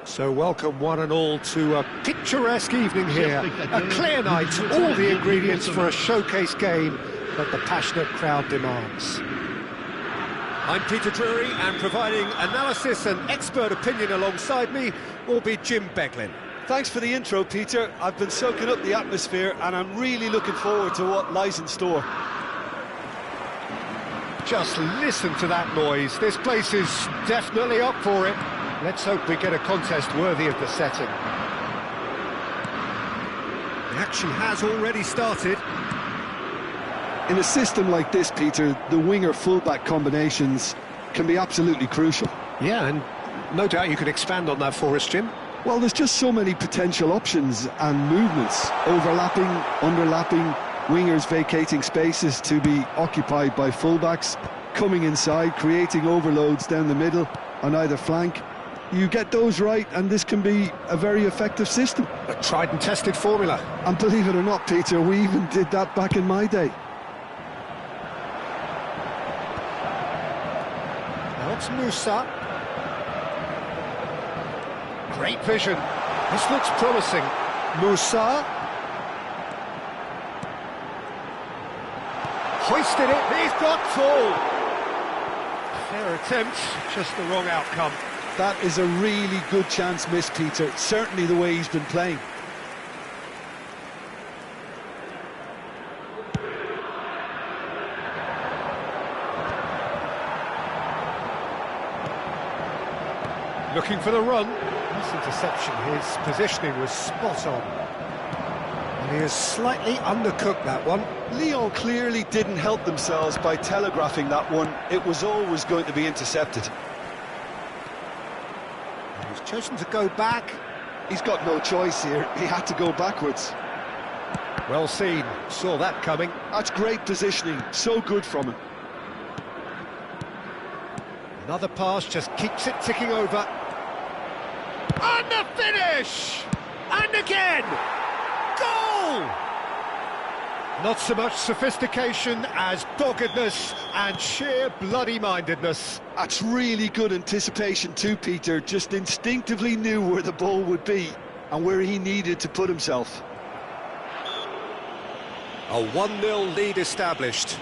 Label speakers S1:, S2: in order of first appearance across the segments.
S1: So welcome one and all to a picturesque evening here, a clear night, all the ingredients for a showcase game that the passionate crowd demands. I'm Peter Drury, and providing analysis and expert opinion alongside me will be Jim Beglin.
S2: Thanks for the intro, Peter. I've been soaking up the atmosphere and I'm really looking forward to what lies in store.
S1: Just listen to that noise. This place is definitely up for it. Let's hope we get a contest worthy of the setting. The action has already started.
S2: In a system like this, Peter, the winger-fullback combinations can be absolutely crucial.
S1: Yeah, and no doubt you can expand on that for us, Jim.
S2: Well, there's just so many potential options and movements. Overlapping, underlapping, wingers vacating spaces to be occupied by fullbacks, coming inside, creating overloads down the middle on either flank. You get those right, and this can be a very effective system.
S1: A tried and tested formula.
S2: And believe it or not, Peter, we even did that back in my day.
S1: Now it's Musa. Great vision. This looks promising. Musa. Hoisted it. He's got full. Fair attempt, just the wrong outcome.
S2: That is a really good chance missed, Peter. Certainly the way he's been playing.
S1: Looking for the run. Nice interception. His positioning was spot on. And he has slightly undercooked that one.
S2: Lyon clearly didn't help themselves by telegraphing that one. It was always going to be intercepted.
S1: He's chosen to go back.
S2: He's got no choice here. He had to go backwards.
S1: Well seen. Saw that coming.
S2: That's great positioning. So good from him.
S1: Another pass just keeps it ticking over. And the finish! And again! Goal! Not so much sophistication as doggedness and sheer bloody-mindedness.
S2: That's really good anticipation too, Peter. Just instinctively knew where the ball would be and where he needed to put himself.
S1: A 1-0 lead established.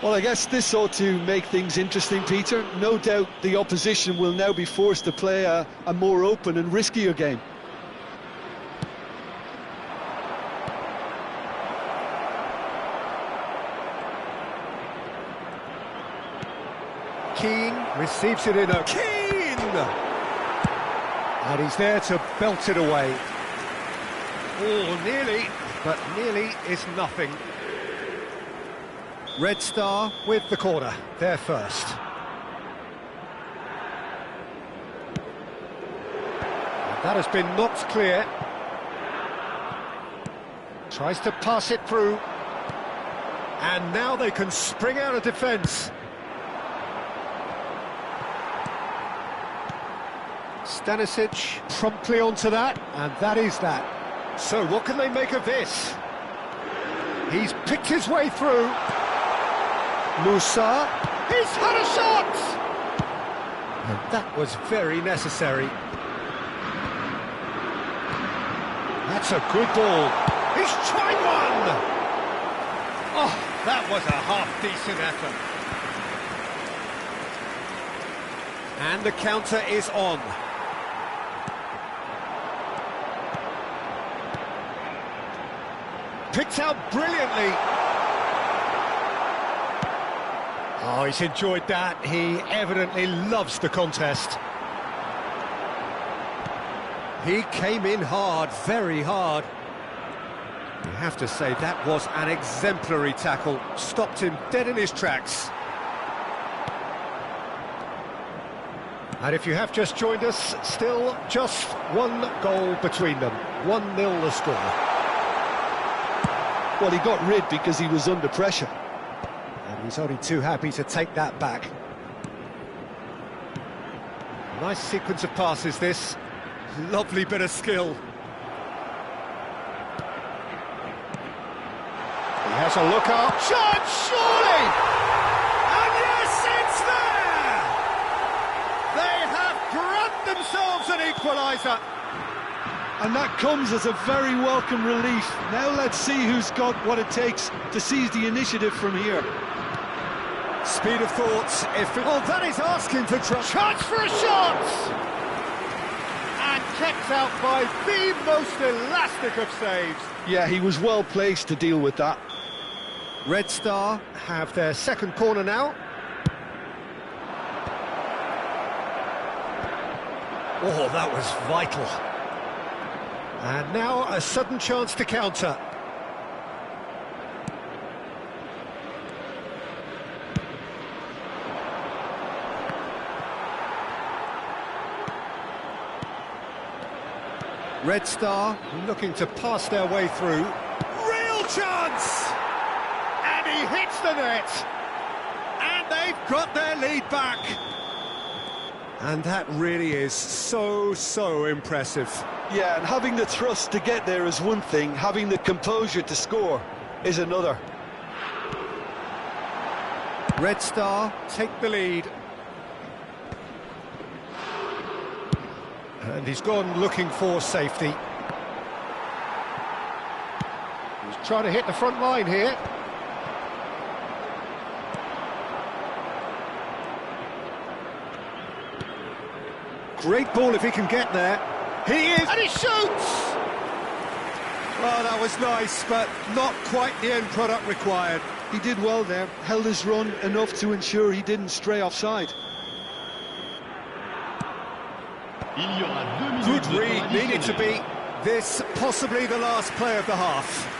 S2: Well, I guess this ought to make things interesting, Peter. No doubt the opposition will now be forced to play a more open and riskier game.
S1: Keane receives it in a... Keane! And he's there to belt it away. Oh, nearly, but nearly is nothing. Red Star with the corner, there first. And that has been knocked clear. Tries to pass it through. And now they can spring out of defence. Stanisic promptly onto that, and that is that. So what can they make of this? He's picked his way through. Musa, he's had a shot! And that was very necessary. That's a good ball. He's tried one! Oh, that was a half-decent effort. And the counter is on. Picked out brilliantly. Oh, he's enjoyed that. He evidently loves the contest. He came in hard, very hard. You have to say that was an exemplary tackle. Stopped him dead in his tracks. And if you have just joined us, still just one goal between them. 1-0 the score.
S2: Well, he got rid because he was under pressure.
S1: And he's only too happy to take that back. Nice sequence of passes, this. Lovely bit of skill. He has a look up. Shot, surely! And yes, it's there! They have grabbed themselves an equaliser.
S2: And that comes as a very welcome relief. Now let's see who's got what it takes to seize the initiative from here.
S1: Speed of thought. Oh, that is asking for trouble. Chance for a shot! And kept out by the most elastic of saves.
S2: Yeah, he was well placed to deal with that.
S1: Red Star have their second corner now. Oh, that was vital. And now a sudden chance to counter. Red Star looking to pass their way through. Real chance! And he hits the net. And they've got their lead back. And that really is so impressive.
S2: Yeah, and having the thrust to get there is one thing, having the composure to score is another.
S1: Red Star take the lead. And he's gone looking for safety. He's trying to hit the front line here. Great ball if he can get there. He is, and he shoots! Well, that was nice, but not quite the end product required.
S2: He did well there, held his run enough to ensure he didn't stray offside.
S1: Good read, needed to be. This possibly the last play of the half.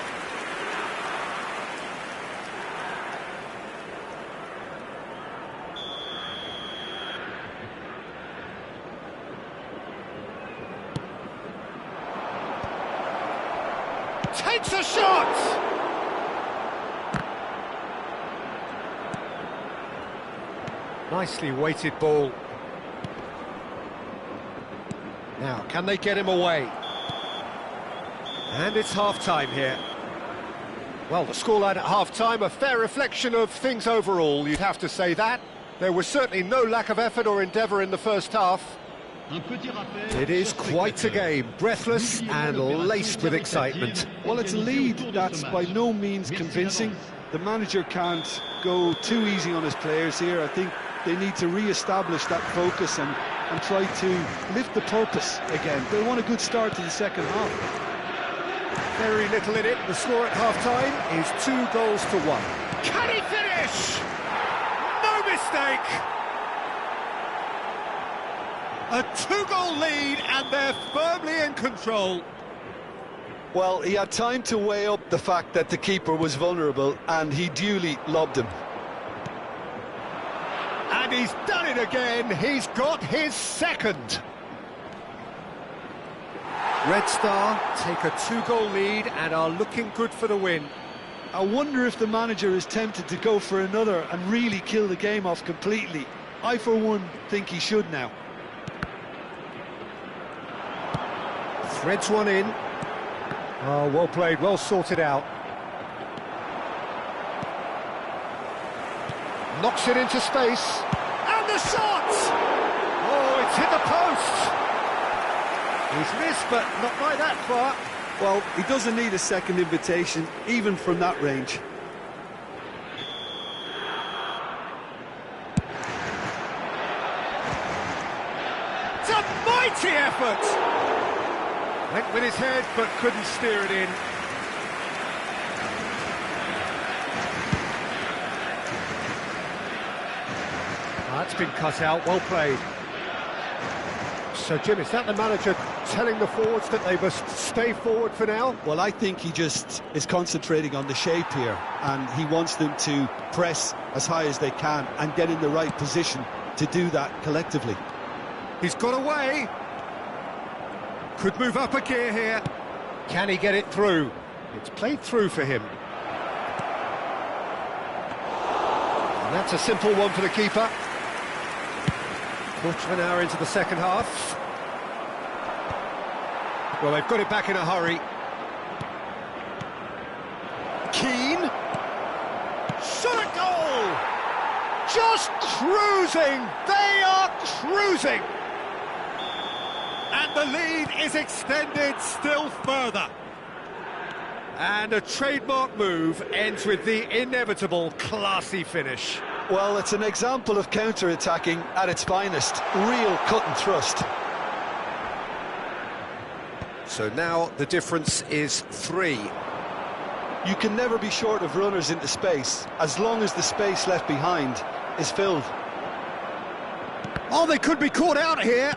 S1: Takes a shot! Nicely weighted ball. Now, can they get him away? And it's half-time here. Well, the scoreline at half-time, a fair reflection of things overall, you'd have to say that. There was certainly no lack of effort or endeavour in the first half. It is quite a game, breathless and laced with excitement.
S2: Well, it's a lead that's by no means convincing. The manager can't go too easy on his players here. I think they need to re-establish that focus and try to lift the purpose again. They want a good start to the second half.
S1: Very little in it. The score at half-time is 2-1. Can he finish? No mistake! A 2-goal lead, and they're firmly in control.
S2: Well, he had time to weigh up the fact that the keeper was vulnerable, and he duly lobbed him.
S1: And he's done it again. He's got his second. Red Star take a 2-goal lead and are looking good for the win.
S2: I wonder if the manager is tempted to go for another and really kill the game off completely. I, for one, think he should now.
S1: Threads one in. Oh, well played, well sorted out. Knocks it into space. And the shot! Oh, it's hit the post! He's missed, but not by that far.
S2: Well, he doesn't need a second invitation, even from that range.
S1: It's a mighty effort! Went with his head, but couldn't steer it in. That's been cut out, well played. So, Jim, is that the manager telling the forwards that they must stay forward for now?
S2: Well, I think he just is concentrating on the shape here, and he wants them to press as high as they can and get in the right position to do that collectively.
S1: He's got away. Could move up a gear here. Can he get it through? It's played through for him. And that's a simple one for the keeper. Quarter of an hour into the second half. Well, they've got it back in a hurry. Keane. Shot a goal! Just cruising! They are cruising! And the lead is extended still further. And a trademark move ends with the inevitable classy finish.
S2: Well, it's an example of counter-attacking at its finest. Real cut and thrust.
S1: So now the difference is 3.
S2: You can never be short of runners into space, as long as the space left behind is filled.
S1: Oh, they could be caught out here.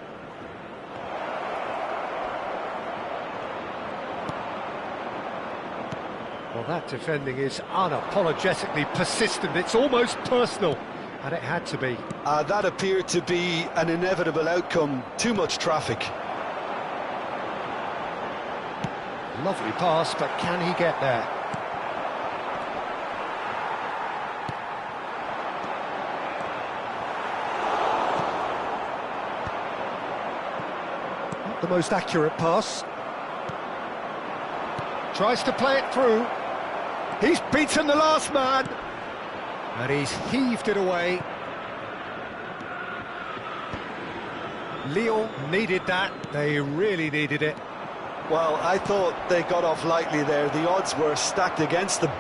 S1: Well, that defending is unapologetically persistent. It's almost personal, and it had to be.
S2: That appeared to be an inevitable outcome. Too much traffic.
S1: Lovely pass, but can he get there? Not the most accurate pass. Tries to play it through. He's beaten the last man. And he's heaved it away. Lyon needed that. They really needed it.
S2: Well, I thought they got off lightly there. The odds were stacked against them.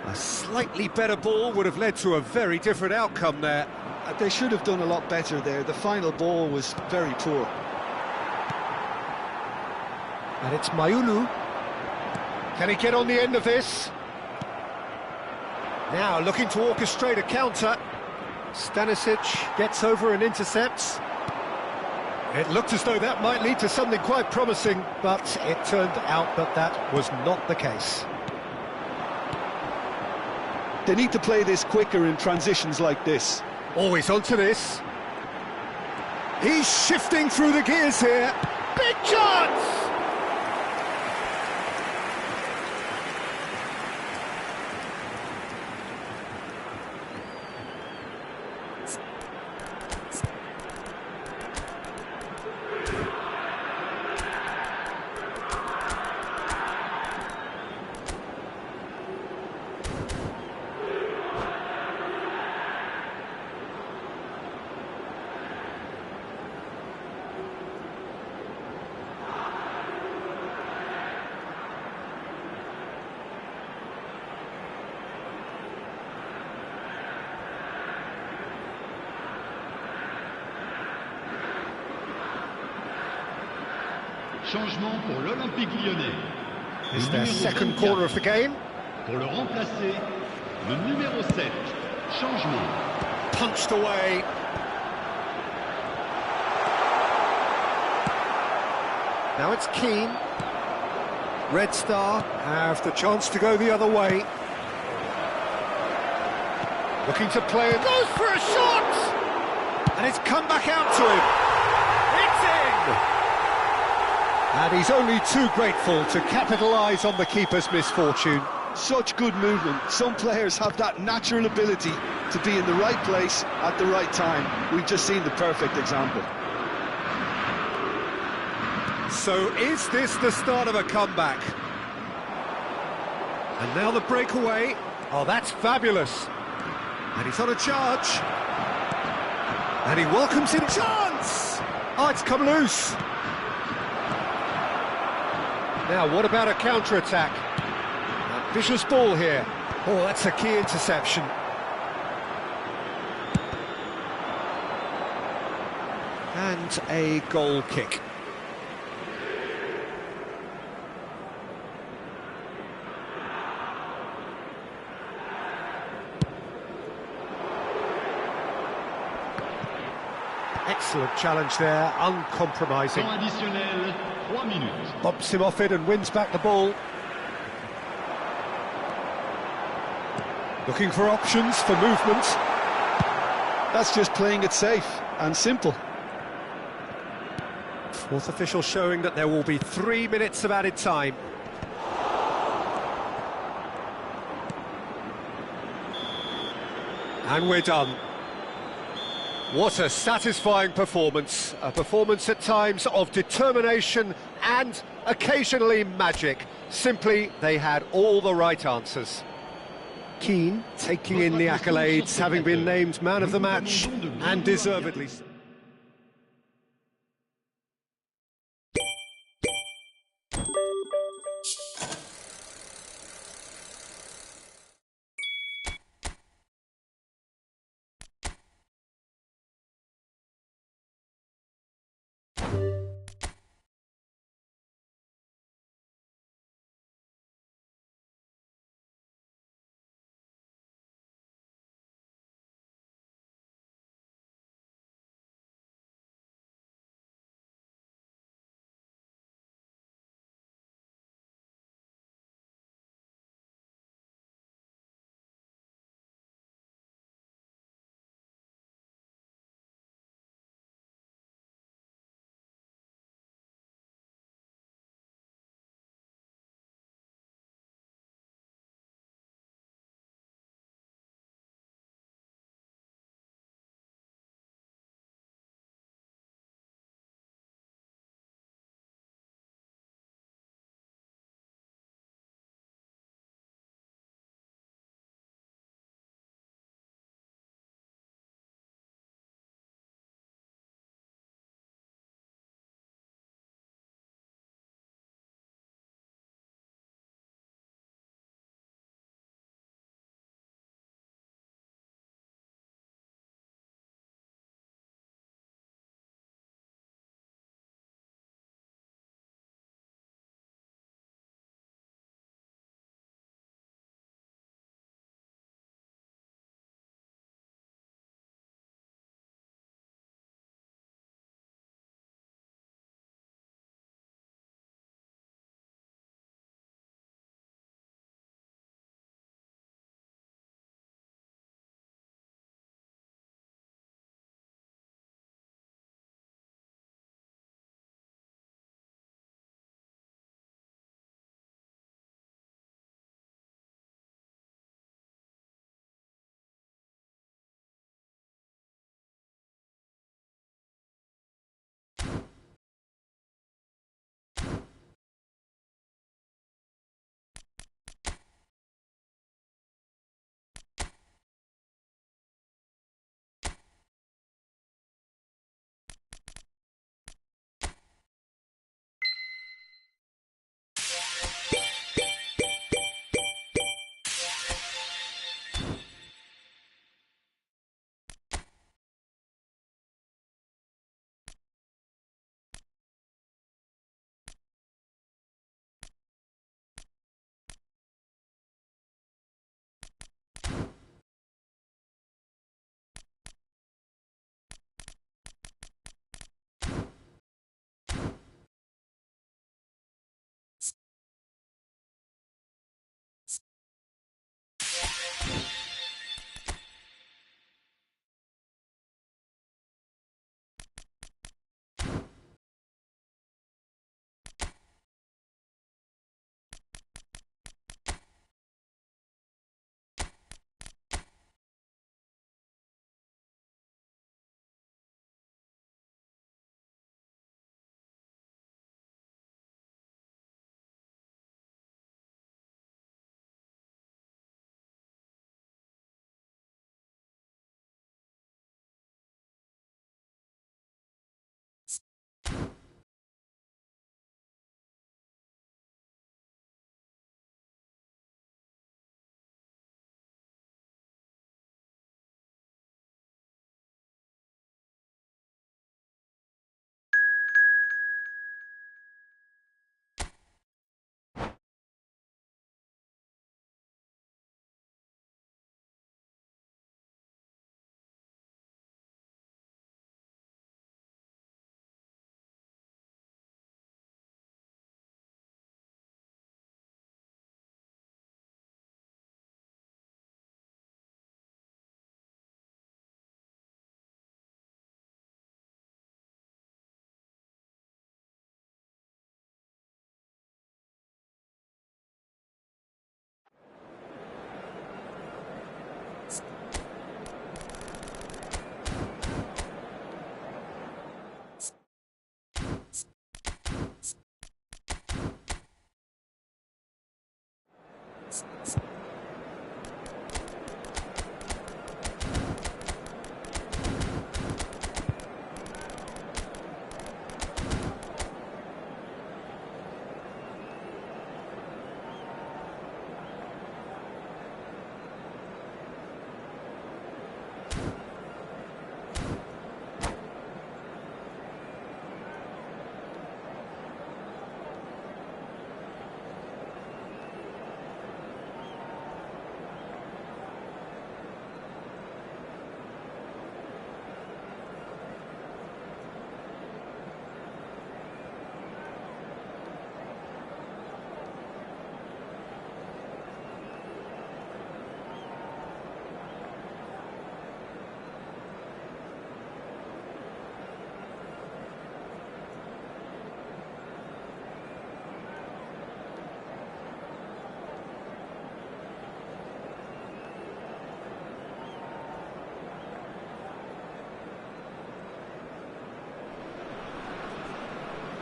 S1: A slightly better ball would have led to a very different outcome there.
S2: They should have done a lot better there. The final ball was very poor.
S1: And it's Mayulu. Can he get on the end of this? Now looking to orchestrate a counter. Stanisic gets over and intercepts. It looked as though that might lead to something quite promising, but it turned out that that was not the case.
S2: They need to play this quicker in transitions like this.
S1: Always onto this. He's shifting through the gears here. Big chance!
S3: Changement pour l'Olympique Lyonnais.
S1: It's their second corner of the game.
S3: Pour le remplacer, le numéro 7. Changement.
S1: Punched away. Now it's Keane. Red Star have the chance to go the other way. Looking to play it. Goes for a shot! And it's come back out to him. It's in! And he's only too grateful to capitalise on the keeper's misfortune.
S2: Such good movement. Some players have that natural ability to be in the right place at the right time. We've just seen the perfect example.
S1: So is this the start of a comeback? And now the breakaway. Oh, that's fabulous. And he's on a charge. And he welcomes in chance! Oh, it's come loose. Now, what about a counter-attack? A vicious ball here. Oh, that's a key interception. And a goal kick. Excellent challenge there, uncompromising.
S3: Temps additionnel, 3 minutes.
S1: Bumps him off it and wins back the ball. Looking for options for movement.
S2: That's just playing it safe and simple.
S1: Fourth official showing that there will be 3 minutes of added time. And we're done. What a satisfying performance. A performance at times of determination and occasionally magic. Simply, they had all the right answers. Keane taking in the accolades, having been named man of the match, and deservedly so.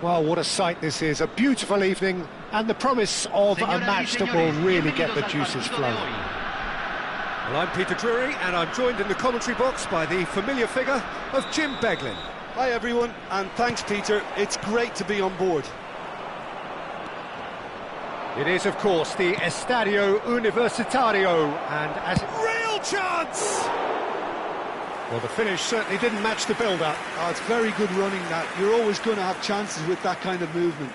S1: Well, what a sight this is, a beautiful evening, and the promise of a match that will really get the juices flowing.
S4: Well, I'm Peter Drury, and I'm joined in the commentary box by the familiar figure of Jim Beglin.
S2: Hi everyone, and thanks Peter, it's great to be on board.
S1: It is, of course, the Estadio Universitario, and as...
S4: Real chance!
S1: Well, the finish certainly didn't match the build-up.
S2: Oh, it's very good running that. You're always going to have chances with that kind of movement.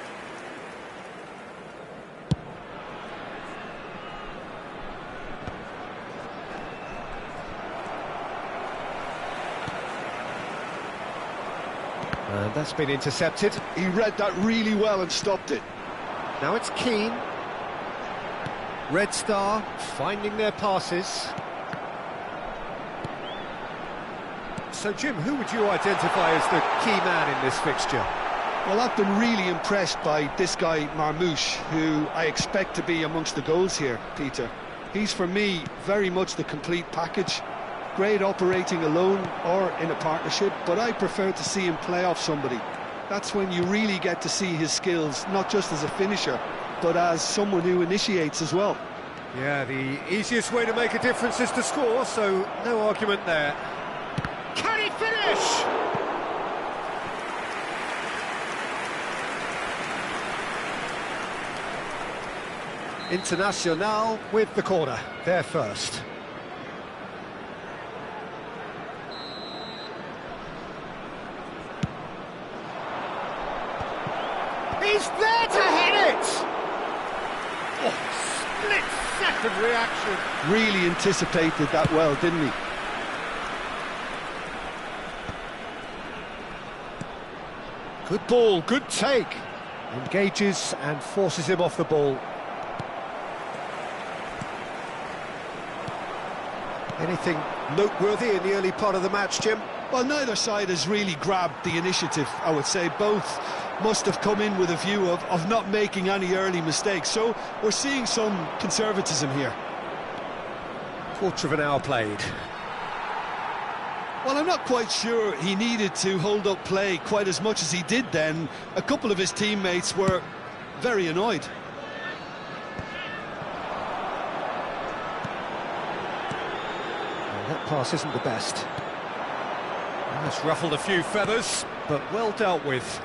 S1: And that's been intercepted.
S2: He read that really well and stopped it.
S1: Now it's Keane. Red Star finding their passes. So, Jim, who would you identify as the key man in this fixture?
S2: Well, I've been really impressed by this guy, Marmoush, who I expect to be amongst the goals here, Peter. He's, for me, very much the complete package. Great operating alone or in a partnership, but I prefer to see him play off somebody. That's when you really get to see his skills, not just as a finisher, but as someone who initiates as well.
S4: Yeah, the easiest way to make a difference is to score, so no argument there. Can he finish?
S1: Internacional with the corner, there first.
S4: He's there to hit it! Oh, split-second reaction.
S2: Really anticipated that well, didn't he?
S1: Good ball, good take. Engages and forces him off the ball. Anything noteworthy in the early part of the match, Jim?
S2: Well, neither side has really grabbed the initiative, I would say. Both must have come in with a view of not making any early mistakes. So we're seeing some conservatism here.
S1: Quarter of an hour played.
S2: Well, I'm not quite sure he needed to hold up play quite as much as he did then. A couple of his teammates were very annoyed.
S1: Well, that pass isn't the best.
S4: That's ruffled a few feathers, but well dealt with.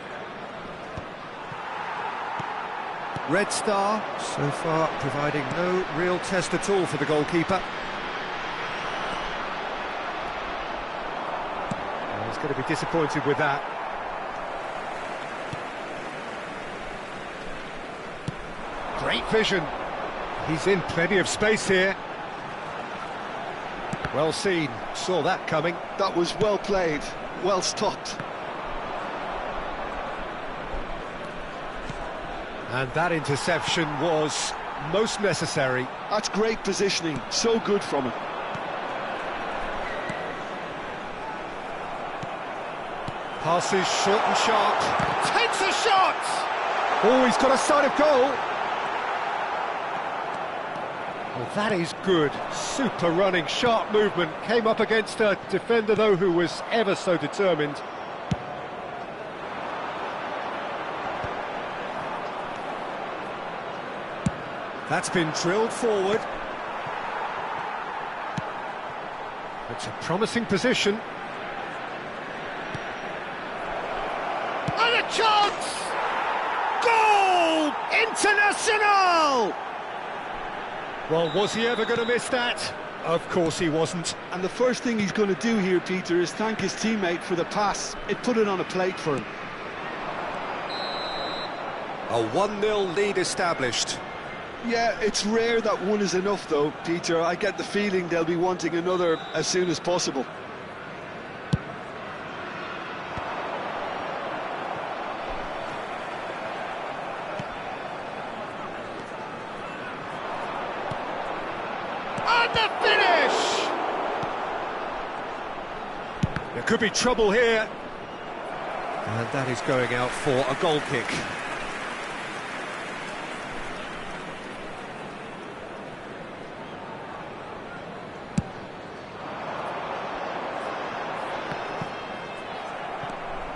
S1: Red Star, so far providing no real test at all for the goalkeeper. He's going to be disappointed with that. Great vision. He's in plenty of space here. Well seen, saw that coming.
S2: That was well played, well stopped.
S1: And that interception was most necessary.
S2: That's great positioning, so good from him.
S1: Passes short and sharp.
S4: Takes a shot!
S1: Oh, he's got a sight of goal. Well, that is good. Super running, sharp movement. Came up against a defender, though, who was ever so determined. That's been drilled forward. It's a promising position.
S4: And a chance! Goal! Internacional!
S1: Well, was he ever going to miss that? Of course he wasn't.
S2: And the first thing he's going to do here, Peter, is thank his teammate for the pass. It put it on a plate for him.
S4: A 1-0 lead established.
S2: Yeah, it's rare that one is enough, though, Peter. I get the feeling they'll be wanting another as soon as possible.
S4: And the finish!
S1: There could be trouble here. And that is going out for a goal kick.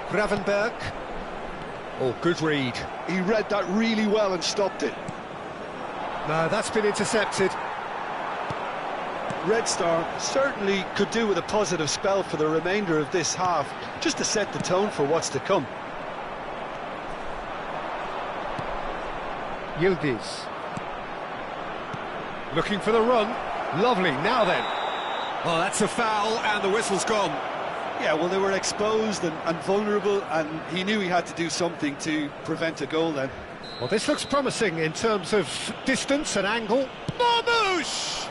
S1: Gravenberg.
S4: Oh, good read.
S2: He read that really well and stopped it.
S4: No, that's been intercepted.
S2: Red Star certainly could do with a positive spell for the remainder of this half, just to set the tone for what's to come.
S4: Yildiz. Looking for the run. Lovely, now then. Oh, that's a foul, and the whistle's gone.
S2: Yeah, well, they were exposed and vulnerable, and he knew he had to do something to prevent a goal then.
S4: Well, this looks promising in terms of distance and angle. Marmouche!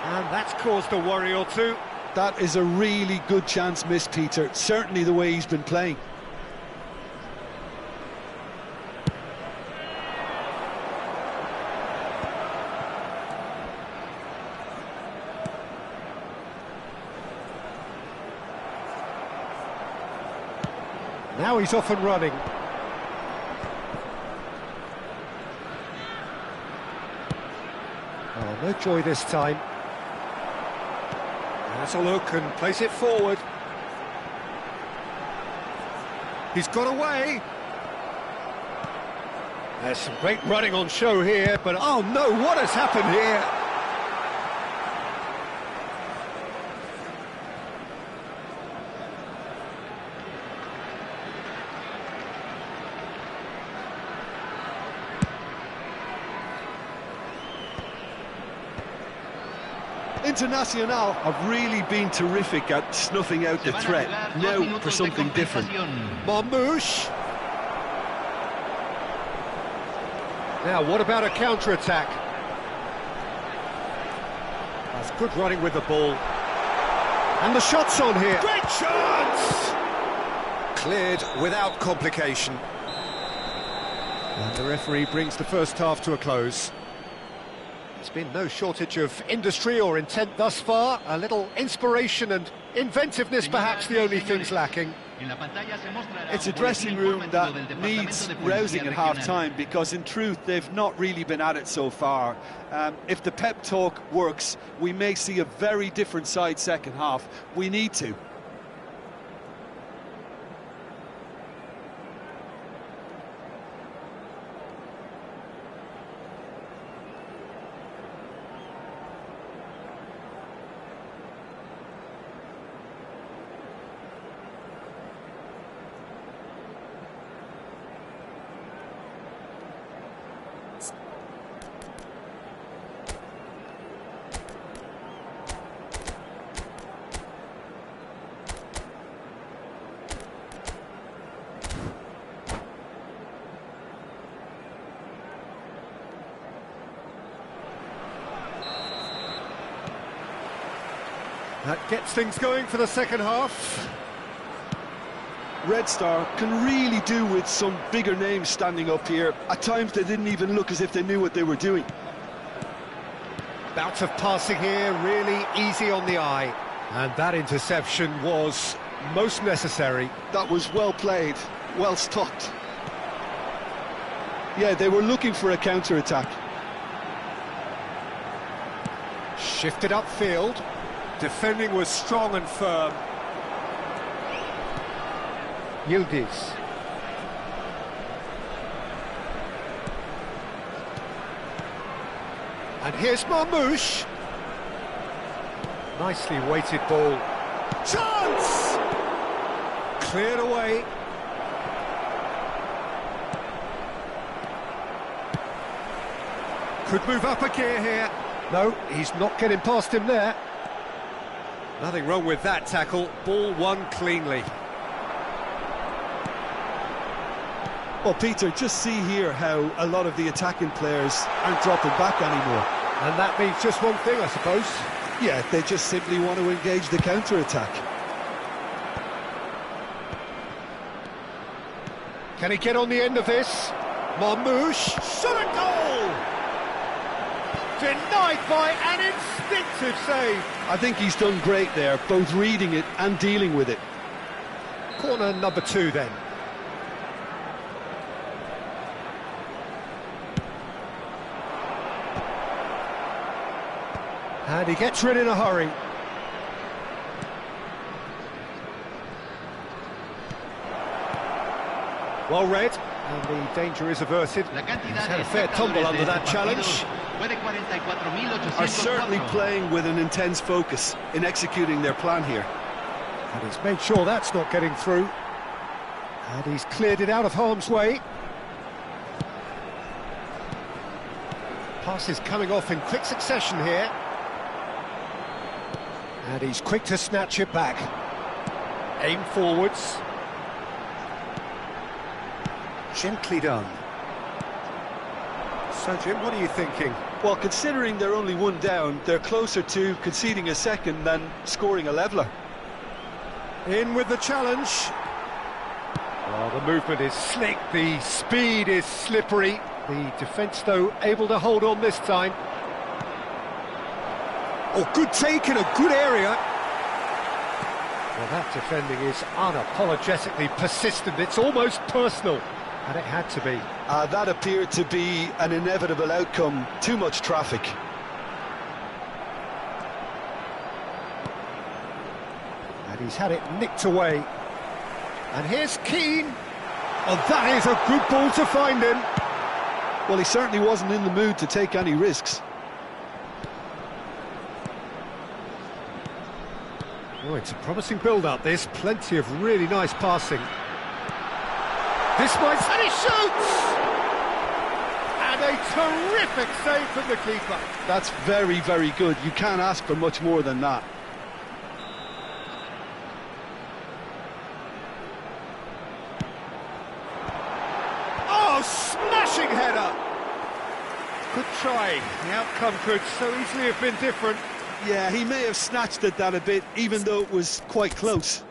S4: And that's caused a worry or two.
S2: That is a really good chance missed, Peter, certainly the way he's been playing.
S4: Now he's off and running. Oh, no joy this time. Has a look and place it forward. He's got away. There's some great running on show here, but oh no, what has happened here?
S2: Internacional have really been terrific at snuffing out the threat. Now for something different.
S4: Marmouche. Now, what about a counter-attack? That's good running with the ball. And the shot's on here. Great chance! Cleared without complication. And the referee brings the first half to a close. There's been no shortage of industry or intent thus far. A little inspiration and inventiveness, perhaps the only things lacking.
S2: It's a dressing room that needs rousing at half-time, because in truth they've not really been at it so far. If the pep talk works, we may see a very different side second half. We need to.
S4: That gets things going for the second half.
S2: Red Star can really do with some bigger names standing up here. At times they didn't even look as if they knew what they were doing.
S4: Bout of passing here, really easy on the eye. And that interception was most necessary.
S2: That was well played, well stopped. Yeah, they were looking for a counter-attack.
S4: Shifted upfield. Defending was strong and firm. Yildiz. And here's Marmouche. Nicely weighted ball. Chance! Cleared away. Could move up a gear here. No, he's not getting past him there. Nothing wrong with that tackle. Ball won cleanly.
S2: Well, Peter, just see here how a lot of the attacking players aren't dropping back anymore.
S4: And that means just one thing, I suppose.
S2: Yeah, they just simply want to engage the counter-attack.
S4: Can he get on the end of this? Marmouche, shot a goal! Denied by an instinctive save.
S2: I think he's done great there, both reading it and dealing with it.
S4: Corner number 2 then. And he gets rid in a hurry.
S1: Well read, and the danger is averted. He's had a fair tumble under that challenge.
S2: Are certainly playing with an intense focus in executing their plan here.
S1: And he's made sure that's not getting through. And he's cleared it out of harm's way. Passes coming off in quick succession here. And he's quick to snatch it back. Aim forwards. Gently done. So, Jim, what are you thinking?
S2: Well, considering they're only one down, they're closer to conceding a second than scoring a leveller.
S1: In with the challenge. Oh, the movement is slick, the speed is slippery. The defence, though, able to hold on this time. Oh, good take in a good area. Well, that defending is unapologetically persistent. It's almost personal, and it had to be.
S2: That appeared to be an inevitable outcome. Too much traffic.
S1: And he's had it nicked away. And here's Keane. Oh, that is a good ball to find him.
S2: Well, he certainly wasn't in the mood to take any risks.
S1: Oh, it's a promising build-up, this. Plenty of really nice passing. This might... And he shoots! And a terrific save from the keeper.
S2: That's very, very good. You can't ask for much more than that.
S1: Oh, smashing header! Good try. The outcome could so easily have been different.
S2: Yeah, he may have snatched at that a bit, even though it was quite close.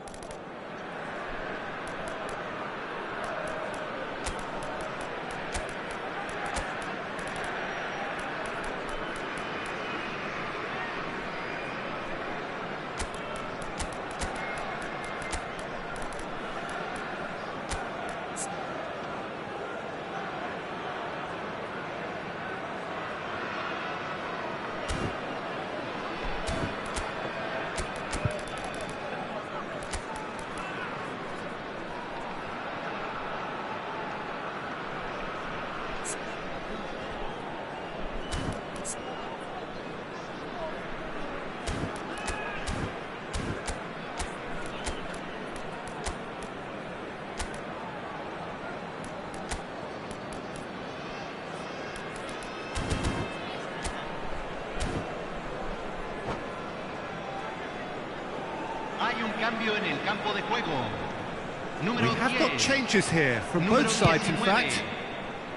S1: We have got changes here from both sides, in fact.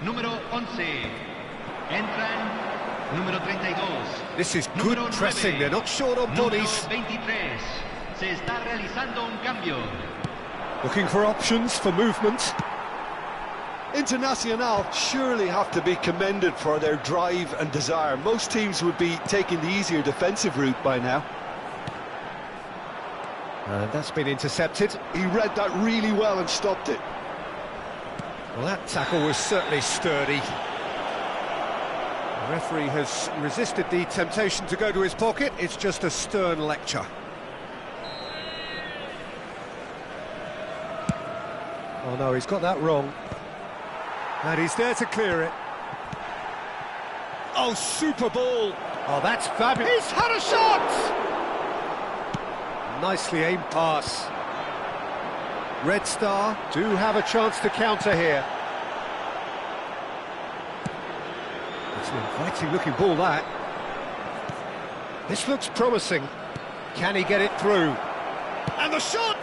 S3: Número 11. Entran número 32.
S1: This is good pressing, they're not short on bodies.
S3: Número 23. Se está realizando un cambio.
S1: Looking for options for movement.
S2: Internacional surely have to be commended for their drive and desire. Most teams would be taking the easier defensive route by now.
S1: And that's been intercepted.
S2: He read that really well and stopped it.
S1: Well, that tackle was certainly sturdy. The referee has resisted the temptation to go to his pocket. It's just a stern lecture. Oh no, he's got that wrong. And he's there to clear it. Oh, super ball. Oh, that's fabulous. He's had a shot! Nicely aimed pass. Red Star do have a chance to counter here. It's an inviting looking ball, that. This looks promising. Can he get it through? And the shot!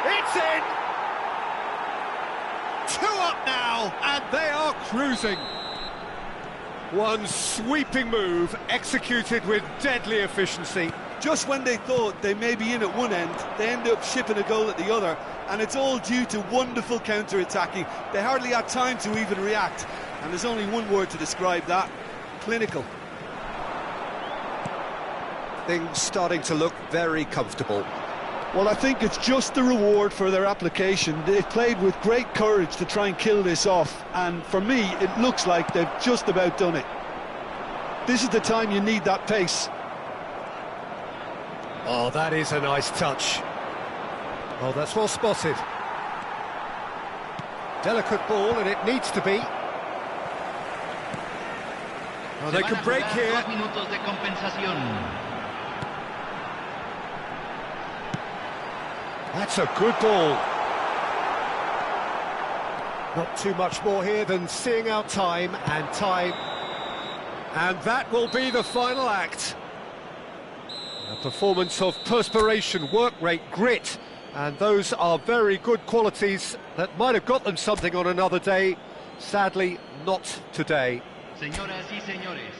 S1: It's in! 2 up now, and they are cruising. One sweeping move, executed with deadly efficiency.
S2: Just when they thought they may be in at one end, they end up shipping a goal at the other, and it's all due to wonderful counter-attacking. They hardly had time to even react, and there's only one word to describe that: clinical.
S1: Things starting to look very comfortable.
S2: Well, I think it's just the reward for their application. They've played with great courage to try and kill this off, and for me, it looks like they've just about done it. This is the time you need that pace.
S1: Oh, that is a nice touch. Oh, that's well spotted. Delicate ball, and it needs to be. Oh, they can break here. That's a good ball. Not too much more here than seeing out time and time. And that will be the final act. A performance of perspiration, work rate, grit. And those are very good qualities that might have got them something on another day. Sadly, not today.
S3: Señoras y señores.